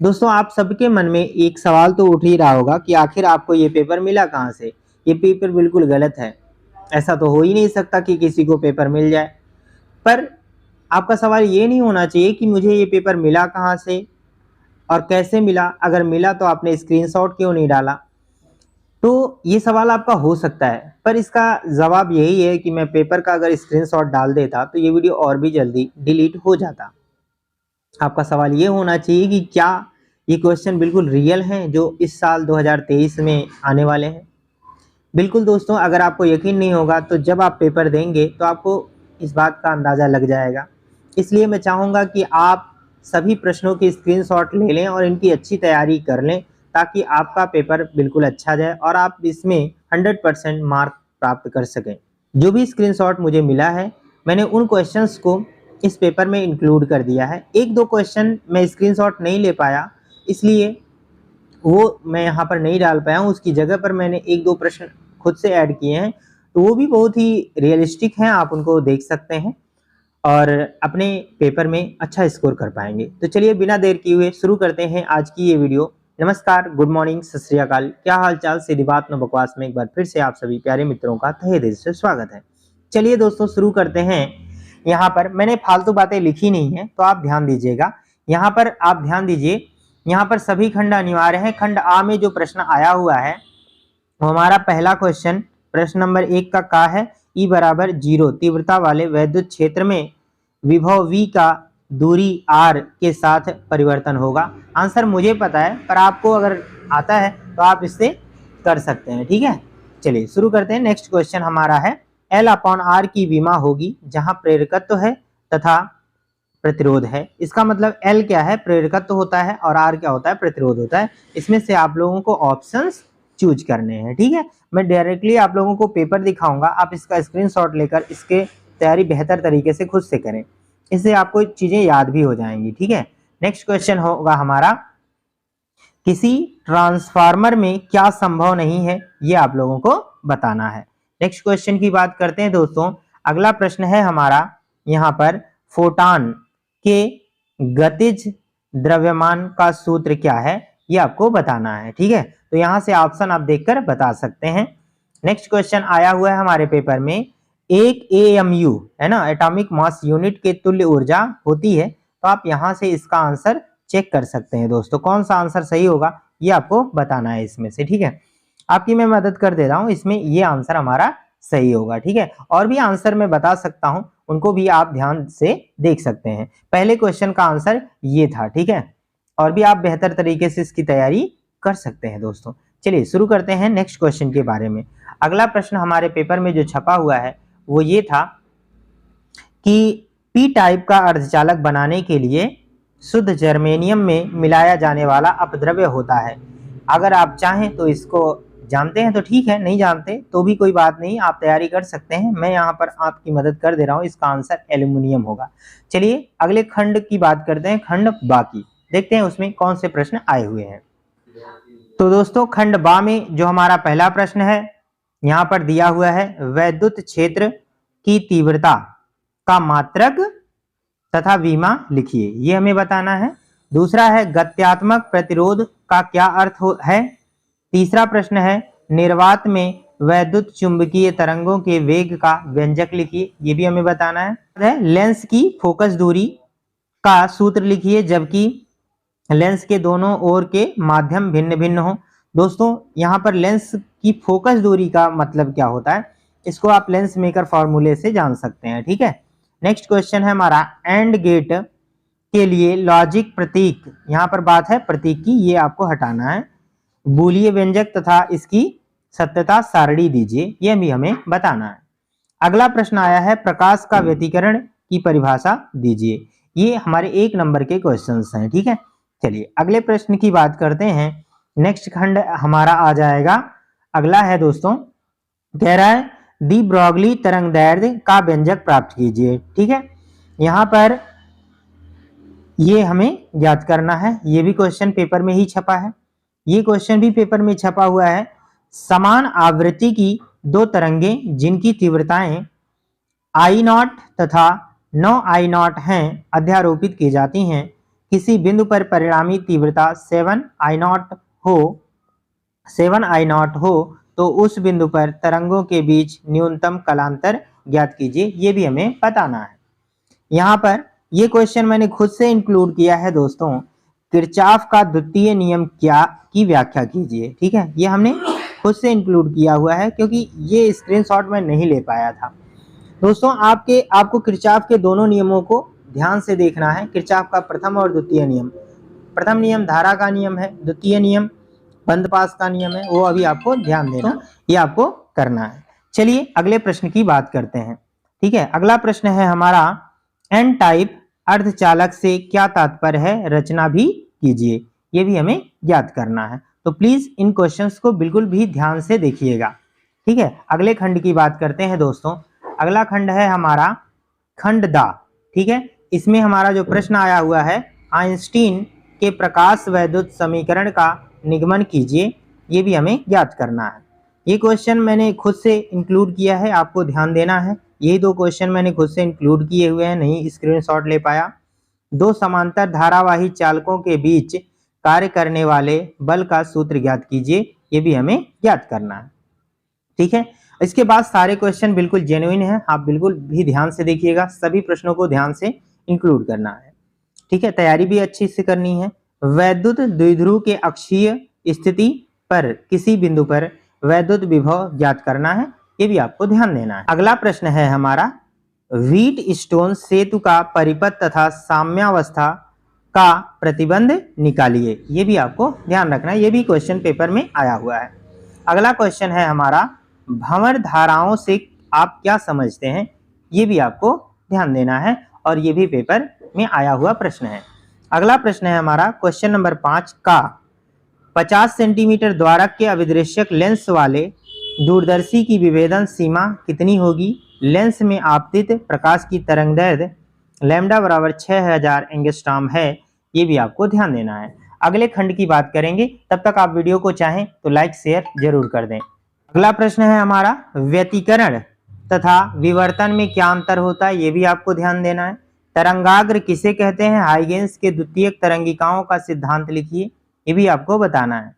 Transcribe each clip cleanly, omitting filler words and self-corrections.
दोस्तों आप सबके मन में एक सवाल तो उठ ही रहा होगा कि आखिर आपको ये पेपर मिला कहाँ से। ये पेपर बिल्कुल गलत है। ऐसा तो हो ही नहीं सकता कि किसी को पेपर मिल जाए। पर आपका सवाल ये नहीं होना चाहिए कि मुझे ये पेपर मिला कहाँ से और कैसे मिला। अगर मिला तो आपने स्क्रीनशॉट क्यों नहीं डाला। तो ये सवाल आपका हो सकता है, पर इसका जवाब यही है कि मैं पेपर का अगर स्क्रीनशॉट डाल देता तो ये वीडियो और भी जल्दी डिलीट हो जाता। आपका सवाल ये होना चाहिए कि क्या ये क्वेश्चन बिल्कुल रियल हैं जो इस साल 2023 में आने वाले हैं। बिल्कुल दोस्तों, अगर आपको यकीन नहीं होगा तो जब आप पेपर देंगे तो आपको इस बात का अंदाज़ा लग जाएगा। इसलिए मैं चाहूँगा कि आप सभी प्रश्नों की स्क्रीनशॉट ले लें और इनकी अच्छी तैयारी कर लें, ताकि आपका पेपर बिल्कुल अच्छा जाए और आप इसमें 100% मार्क प्राप्त कर सकें। जो भी स्क्रीनशॉट मुझे मिला है, मैंने उन क्वेश्चंस को इस पेपर में इंक्लूड कर दिया है। एक दो क्वेश्चन मैं स्क्रीनशॉट नहीं ले पाया, इसलिए वो मैं यहाँ पर नहीं डाल पाया हूँ। उसकी जगह पर मैंने एक दो प्रश्न खुद से ऐड किए हैं, तो वो भी बहुत ही रियलिस्टिक हैं। आप उनको देख सकते हैं और अपने पेपर में अच्छा स्कोर कर पाएंगे। तो चलिए बिना देर किए हुए शुरू करते हैं आज की ये वीडियो। नमस्कार, गुड मॉर्निंग, सत श्री अकाल, क्या हाल चाल। सीधी बात न बकवास में एक बार फिर से आप सभी प्यारे मित्रों का तहे दिल से स्वागत है। चलिए दोस्तों शुरू करते हैं। यहाँ पर मैंने फालतू बातें लिखी नहीं है, तो आप ध्यान दीजिएगा। यहाँ पर आप ध्यान दीजिए, यहाँ पर सभी खंड अनिवार्य है। खंड आ में जो प्रश्न आया हुआ है वो हमारा पहला क्वेश्चन प्रश्न नंबर 1 का है E बराबर 0 तीव्रता वाले वैद्युत क्षेत्र में विभव V का दूरी R के साथ परिवर्तन होगा। आंसर मुझे पता है, पर आपको अगर आता है तो आप इससे कर सकते हैं। ठीक है, चलिए शुरू करते हैं। नेक्स्ट क्वेश्चन हमारा है L/R की विमा होगी जहां प्रेरकत्व है तथा प्रतिरोध है। इसका मतलब L क्या है, प्रेरकत्व होता है, और R क्या होता है, प्रतिरोध होता है। इसमें से आप लोगों को ऑप्शंस चूज करने हैं। ठीक है, मैं डायरेक्टली आप लोगों को पेपर दिखाऊंगा, आप इसका स्क्रीनशॉट लेकर इसके तैयारी बेहतर तरीके से खुद से करें। इससे आपको चीजें याद भी हो जाएंगी। ठीक है, नेक्स्ट क्वेश्चन होगा हमारा, किसी ट्रांसफार्मर में क्या संभव नहीं है, ये आप लोगों को बताना है। नेक्स्ट क्वेश्चन की बात करते हैं दोस्तों। अगला प्रश्न है हमारा यहाँ पर, फोटॉन के गतिज द्रव्यमान का सूत्र क्या है, ये आपको बताना है। ठीक है, तो यहाँ से ऑप्शन आप देखकर बता सकते हैं। नेक्स्ट क्वेश्चन आया हुआ है हमारे पेपर में, एक AMU है ना, एटॉमिक मास यूनिट के तुल्य ऊर्जा होती है। तो आप यहाँ से इसका आंसर चेक कर सकते हैं दोस्तों। कौन सा आंसर सही होगा ये आपको बताना है इसमें से। ठीक है, आपकी मैं मदद कर दे रहा हूँ, इसमें ये आंसर हमारा सही होगा। ठीक है, और भी आंसर मैं बता सकता हूँ, उनको भी आप ध्यान से देख सकते हैं। पहले क्वेश्चन का आंसर ये था। ठीक है, और भी आप बेहतर तरीके से इसकी तैयारी कर सकते हैं दोस्तों। चलिए शुरू करते हैं नेक्स्ट क्वेश्चन के बारे में। अगला प्रश्न हमारे पेपर में जो छपा हुआ है वो ये था कि पी टाइप का अर्धचालक बनाने के लिए शुद्ध जर्मेनियम में मिलाया जाने वाला अपद्रव्य होता है। अगर आप चाहें तो इसको जानते हैं तो ठीक है, नहीं जानते तो भी कोई बात नहीं, आप तैयारी कर सकते हैं। मैं यहाँ पर आपकी मदद कर दे रहा हूँ, इसका आंसर एल्यूमिनियम होगा। चलिए अगले खंड की बात करते हैं, खंड बाकी, देखते हैं उसमें कौन से प्रश्न आए हुए हैं। तो दोस्तों खंड बा में जो हमारा पहला प्रश्न है यहाँ पर दिया हुआ है, वैद्युत क्षेत्र की तीव्रता का मात्रक तथा विमा लिखिए, ये हमें बताना है। दूसरा है, गत्यात्मक प्रतिरोध का क्या अर्थ है। तीसरा प्रश्न है, निर्वात में वैद्युत चुंबकीय तरंगों के वेग का व्यंजक लिखिए, ये भी हमें बताना है। लेंस की फोकस दूरी का सूत्र लिखिए जबकि लेंस के दोनों ओर के माध्यम भिन्न भिन्न हो। दोस्तों यहाँ पर लेंस की फोकस दूरी का मतलब क्या होता है, इसको आप लेंस मेकर फॉर्मूले से जान सकते हैं। ठीक है, नेक्स्ट क्वेश्चन है हमारा, एंड गेट के लिए लॉजिक प्रतीक, यहाँ पर बात है प्रतीक की, ये आपको हटाना है। बूलिय व्यंजक तथा इसकी सत्यता सारणी दीजिए, ये भी हमें बताना है। अगला प्रश्न आया है, प्रकाश का व्यतिकरण की परिभाषा दीजिए, ये हमारे 1 नंबर के क्वेश्चंस हैं। ठीक है, चलिए अगले प्रश्न की बात करते हैं। नेक्स्ट खंड हमारा आ जाएगा, अगला है दोस्तों, कह रहा है डी ब्रॉगली तरंग दैर्ध्य का व्यंजक प्राप्त कीजिए। ठीक है, यहाँ पर ये हमें याद करना है, ये भी क्वेश्चन पेपर में ही छपा है, ये क्वेश्चन भी पेपर में छपा हुआ है। समान आवृत्ति की 2 तरंगें जिनकी तीव्रताएं I0 तथा 9I0 हैं अध्यारोपित की जाती हैं, किसी बिंदु पर परिणामी तीव्रता 7 I0 हो तो उस बिंदु पर तरंगों के बीच न्यूनतम कालांतर ज्ञात कीजिए। ये भी हमें बताना है। यहाँ पर ये क्वेश्चन मैंने खुद से इंक्लूड किया है दोस्तों, किरचॉफ का द्वितीय नियम क्या की व्याख्या कीजिए। ठीक है, ये हमने खुद से इंक्लूड किया हुआ है क्योंकि ये स्क्रीनशॉट मैं नहीं ले पाया था। दोस्तों आपको किरचॉफ के दोनों नियमों को ध्यान से देखना है। किरचॉफ का प्रथम और द्वितीय नियम, प्रथम नियम धारा का नियम है, द्वितीय नियम बंद पास का नियम है, वो अभी आपको ध्यान देना, ये आपको करना है। चलिए अगले प्रश्न की बात करते हैं। ठीक है, अगला प्रश्न है हमारा, एन टाइप अर्धचालक से क्या तात्पर्य है, रचना भी कीजिए। ये भी हमें ज्ञात करना है, तो प्लीज इन क्वेश्चंस को बिल्कुल भी ध्यान से देखिएगा। ठीक है, अगले खंड की बात करते हैं दोस्तों। अगला खंड है हमारा खंड दा। ठीक है, इसमें हमारा जो प्रश्न आया हुआ है, आइंस्टीन के प्रकाश वैद्युत समीकरण का निगमन कीजिए। ये भी हमें ज्ञात करना है। ये क्वेश्चन मैंने खुद से इंक्लूड किया है, आपको ध्यान देना है। यही दो क्वेश्चन मैंने खुद से इंक्लूड किए हुए हैं, नहीं स्क्रीनशॉट ले पाया। दो समांतर धारावाही चालकों के बीच कार्य करने वाले बल का सूत्र ज्ञात कीजिए। ये भी हमें ज्ञात करना है। ठीक है, इसके बाद सारे क्वेश्चन बिल्कुल जेन्युइन है, आप बिल्कुल भी ध्यान से देखिएगा, सभी प्रश्नों को ध्यान से इंक्लूड करना है। ठीक है, तैयारी भी अच्छी से करनी है। वैद्युत द्विध्रुव के अक्षीय स्थिति पर किसी बिंदु पर वैद्युत विभव ज्ञात करना है, ये भी आपको ध्यान देना है। अगला प्रश्न है हमारा, व्हीट स्टोन सेतु का परिपथ तथा साम्यावस्था का प्रतिबंध निकालिए। ये भी आपको ध्यान रखना है, ये भी क्वेश्चन पेपर में आया हुआ है। अगला क्वेश्चन है हमारा, भंवर धाराओं से आप क्या समझते हैं। ये भी आपको ध्यान देना है और ये भी पेपर में आया हुआ प्रश्न है। अगला प्रश्न है हमारा क्वेश्चन नंबर 5 का, 50 सेंटीमीटर द्वारक के अभिदृश्यक लेंस वाले दूरदर्शी की विभेदन सीमा कितनी होगी। लेंस में आपतित प्रकाश की तरंगदैर्घ्य लैम्डा बराबर 6000 एंगस्ट्रॉम है। ये भी आपको ध्यान देना है। अगले खंड की बात करेंगे, तब तक आप वीडियो को चाहें तो लाइक शेयर जरूर कर दें। अगला प्रश्न है हमारा, व्यतिकरण तथा विवर्तन में क्या अंतर होता है, ये भी आपको ध्यान देना है। तरंगाग्र किसे कहते हैं, हाइगेंस के द्वितीयक तरंगिकाओं का सिद्धांत लिखिए। ये भी आपको बताना है।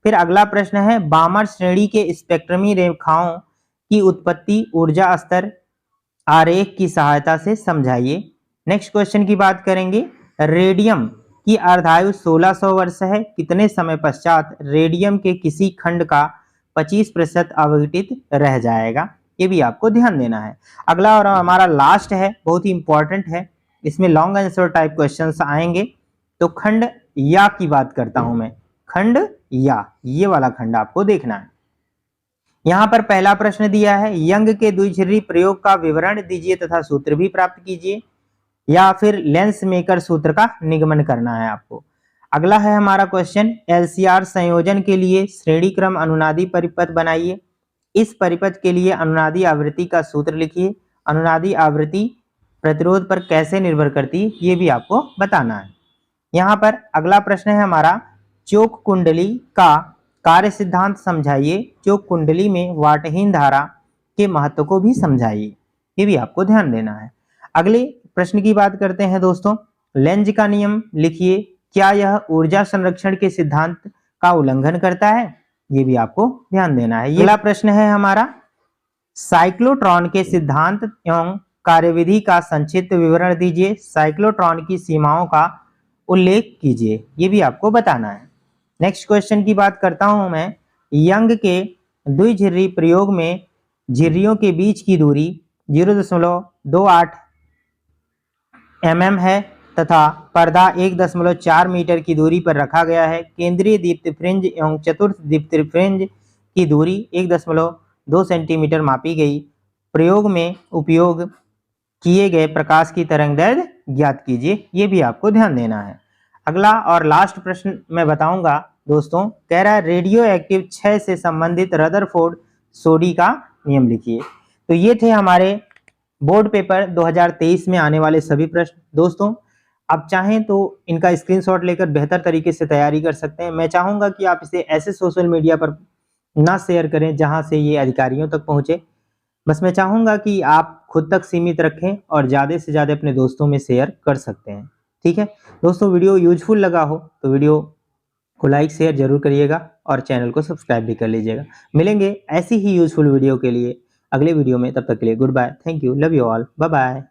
फिर अगला प्रश्न है, बामर श्रेणी के स्पेक्ट्रमी रेखाओं की उत्पत्ति ऊर्जा स्तर आरेख की सहायता से समझाइए। नेक्स्ट क्वेश्चन की बात करेंगे, रेडियम की अर्धायु 1600 वर्ष है, कितने समय पश्चात रेडियम के किसी खंड का 25% अवघटित रह जाएगा। ये भी आपको ध्यान देना है। अगला और हमारा लास्ट है, बहुत ही इंपॉर्टेंट है, इसमें लॉन्ग आंसर टाइप क्वेश्चंस आएंगे। तो खंड या की बात करता हूं मैं, खंड या, ये वाला खंड आपको देखना है। यहां पर पहला प्रश्न दिया है, यंग के द्विझिरी प्रयोग का विवरण दीजिए तथा सूत्र भी प्राप्त कीजिए, या फिर लेंस मेकर सूत्र का निगमन करना है आपको। अगला है हमारा क्वेश्चन, एलसीआर संयोजन के लिए श्रेणी क्रम अनुनादी परिपथ बनाइए। इस परिपथ के लिए अनुनादी आवृत्ति का सूत्र लिखिए। अनुनादी आवृत्ति प्रतिरोध पर कैसे निर्भर करती है, ये भी आपको बताना है। यहाँ पर अगला प्रश्न है हमारा, चोक कुंडली का कार्य सिद्धांत समझाइए। चोक कुंडली में वाटहीन धारा के महत्व को भी समझाइए। ये भी आपको ध्यान देना है। अगले प्रश्न की बात करते हैं दोस्तों, लेंज का नियम लिखिए, क्या यह ऊर्जा संरक्षण के सिद्धांत का उल्लंघन करता है। ये भी आपको ध्यान देना है। अगला प्रश्न है हमारा, साइक्लोट्रॉन के सिद्धांत एवं कार्यविधि का संक्षिप्त विवरण दीजिए। साइक्लोट्रॉन की सीमाओं का उल्लेख कीजिए। ये भी आपको बताना है। नेक्स्ट क्वेश्चन की बात करता हूं मैं, यंग के द्विझिरी प्रयोग में झिर्रियों के बीच की दूरी 0.28 mm है तथा पर्दा 1.4 मीटर की दूरी पर रखा गया है। केंद्रीय दीप्ति फ्रिंज एवं चतुर्थ दीप्ति फ्रिंज की दूरी 1.2 सेंटीमीटर मापी गई। प्रयोग में उपयोग किए गए प्रकाश की तरंगदैर्घ्य ज्ञात कीजिए। ये भी आपको ध्यान देना है। अगला और लास्ट प्रश्न मैं बताऊंगा दोस्तों, कह रहा है रेडियो एक्टिव क्षय से संबंधित रदरफोर्ड सोडी का नियम लिखिए। तो ये थे हमारे बोर्ड पेपर 2023 में आने वाले सभी प्रश्न। दोस्तों आप चाहें तो इनका स्क्रीनशॉट लेकर बेहतर तरीके से तैयारी कर सकते हैं। मैं चाहूंगा कि आप इसे ऐसे सोशल मीडिया पर ना शेयर करें जहां से ये अधिकारियों तक पहुंचे। बस मैं चाहूंगा कि आप खुद तक सीमित रखें और ज़्यादा से ज़्यादा अपने दोस्तों में शेयर कर सकते हैं। ठीक है दोस्तों, वीडियो यूजफुल लगा हो तो वीडियो को लाइक शेयर जरूर करिएगा और चैनल को सब्सक्राइब भी कर लीजिएगा। मिलेंगे ऐसी ही यूजफुल वीडियो के लिए अगले वीडियो में, तब तक के लिए good bye, thank you, love you all, bye bye.